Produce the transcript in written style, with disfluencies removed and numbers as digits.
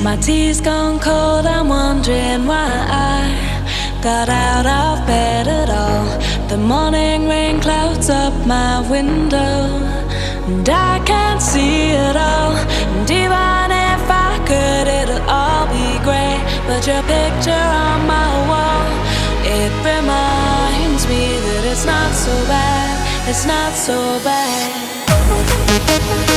My tea's gone cold, I'm wondering why I got out of bed at all. The morning rain clouds up my window, and I can't see it all. And even if I could, it'll all be grey. But your picture on my wall, it reminds me that it's not so bad. It's not so bad.